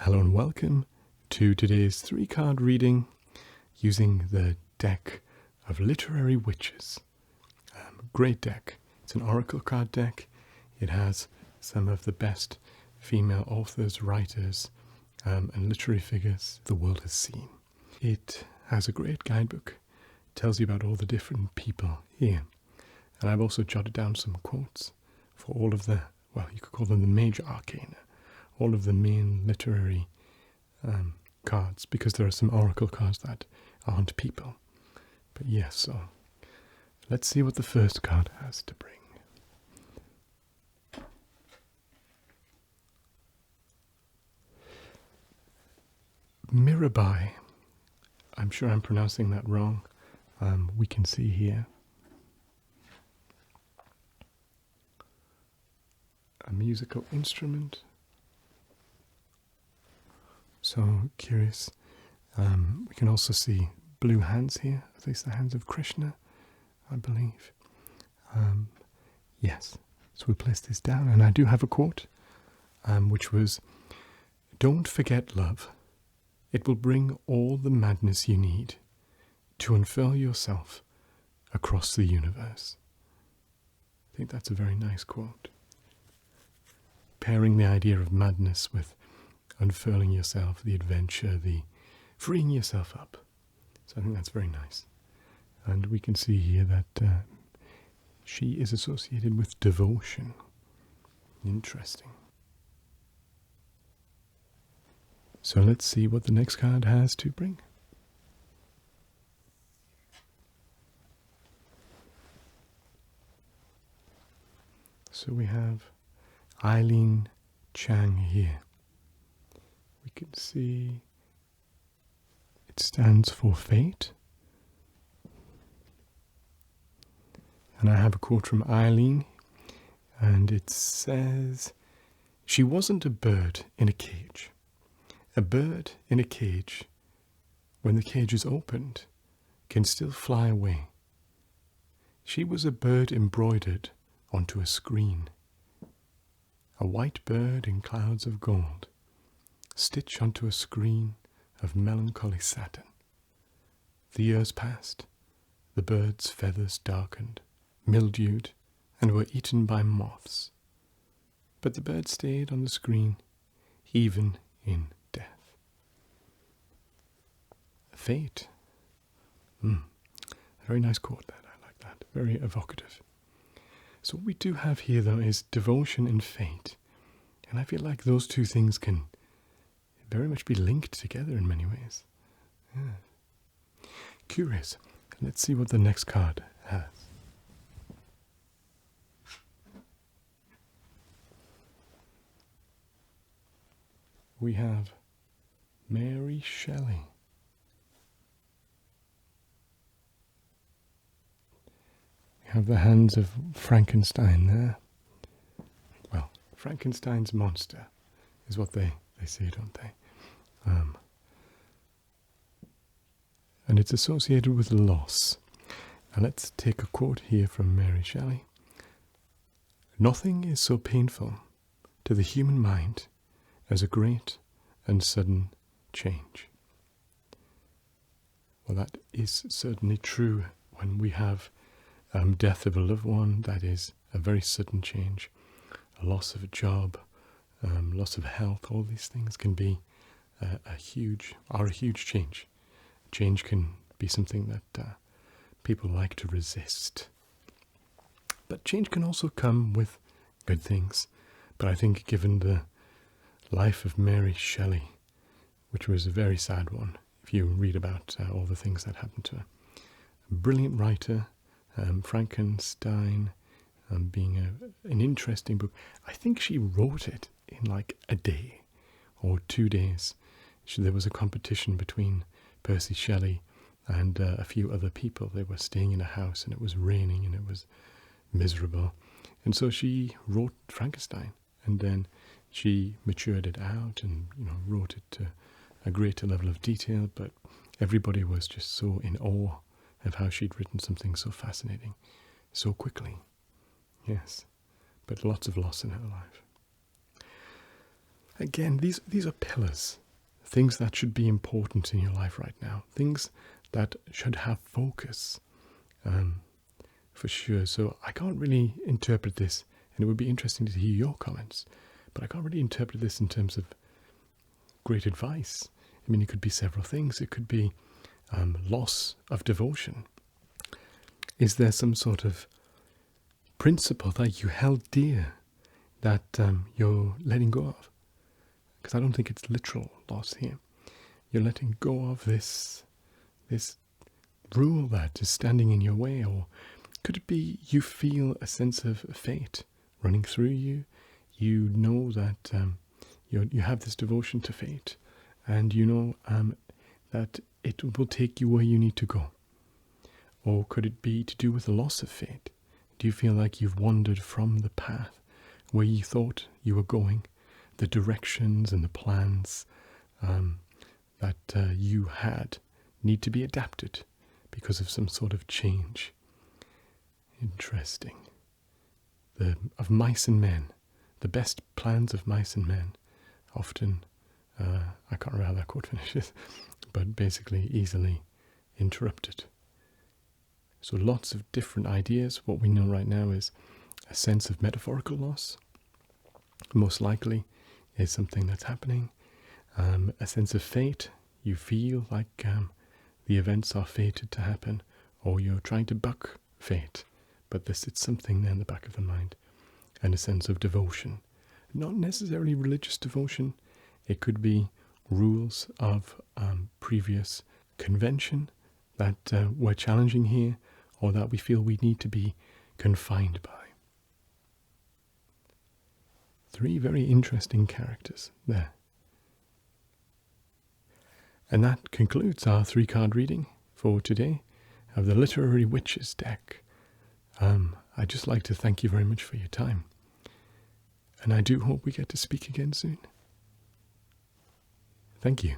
Hello and welcome to today's 3-card reading using the deck of Literary Witches. Great deck. It's an oracle card deck. It has some of the best female authors, writers, and literary figures the world has seen. It has a great guidebook. It tells you about all the different people here. And I've also jotted down some quotes for all of the, well, you could call them the major arcana, all of the main literary cards, because there are some oracle cards that aren't people. But yes, so let's see what the first card has to bring. Mirabai. I'm sure I'm pronouncing that wrong. We can see here a musical instrument. So curious. We can also see blue hands here. Are these the hands of Krishna, I believe? Yes. So we place this down, and I do have a quote, which was, "Don't forget love. It will bring all the madness you need to unfurl yourself across the universe." I think that's a very nice quote. Pairing the idea of madness with unfurling yourself, the adventure, the freeing yourself up. So I think that's very nice. And we can see here that she is associated with devotion. Interesting. So let's see what the next card has to bring. So we have Eileen, Chang here. We can see it stands for fate. And I have a quote from Eileen, and it says, "She wasn't a bird in a cage. A bird in a cage, when the cage is opened, can still fly away. She was a bird embroidered onto a screen. A white bird in clouds of gold, stitched onto a screen of melancholy satin. The years passed, the bird's feathers darkened, mildewed, and were eaten by moths. But the bird stayed on the screen, even in death." Fate. A very nice quote that. I like that. Very evocative. So what we do have here, though, is devotion and fate. And I feel like those two things can very much be linked together in many ways. Yeah. Curious. Let's see what the next card has. We have Mary Shelley. We have the hands of Frankenstein there. Well, Frankenstein's monster is what they say, don't they? And it's associated with loss. Now let's take a quote here from Mary Shelley. "Nothing is so painful to the human mind as a great and sudden change." Well, that is certainly true when we have death of a loved one. That is a very sudden change. A loss of a job, loss of health, all these things can be a huge change. Change can be something that people like to resist. But change can also come with good things. But I think given the life of Mary Shelley, which was a very sad one, if you read about all the things that happened to her. A brilliant writer, Frankenstein, being an interesting book. I think she wrote it in like a day or 2 days. There was a competition between Percy Shelley and a few other people. They were staying in a house and it was raining and it was miserable. And so she wrote Frankenstein, and then she matured it out and wrote it to a greater level of detail, but everybody was just so in awe of how she'd written something so fascinating so quickly. Yes, but lots of loss in her life. Again, these are pillars, things that should be important in your life right now, things that should have focus, for sure. So I can't really interpret this, and it would be interesting to hear your comments, but I can't really interpret this in terms of great advice. I mean, it could be several things. It could be loss of devotion. Is there some sort of principle that you held dear that you're letting go of? Because I don't think it's literal loss here. You're letting go of this rule that is standing in your way, or could it be you feel a sense of fate running through you? You know that you have this devotion to fate, and you know that it will take you where you need to go. Or could it be to do with the loss of fate? Do you feel like you've wandered from the path where you thought you were going, the directions and the plans that you had need to be adapted because of some sort of change? Interesting. Of mice and men, the best plans of mice and men often, I can't remember how that quote finishes, but basically easily interrupted. So lots of different ideas. What we know right now is a sense of metaphorical loss. Most likely is something that's happening. A sense of fate. You feel like the events are fated to happen, or you're trying to buck fate, but it's something there in the back of the mind. And a sense of devotion. Not necessarily religious devotion. It could be rules of previous convention that we're challenging here, or that we feel we need to be confined by. 3 very interesting characters there. And that concludes our 3-card reading for today of the Literary Witches deck. I'd just like to thank you very much for your time. And I do hope we get to speak again soon. Thank you.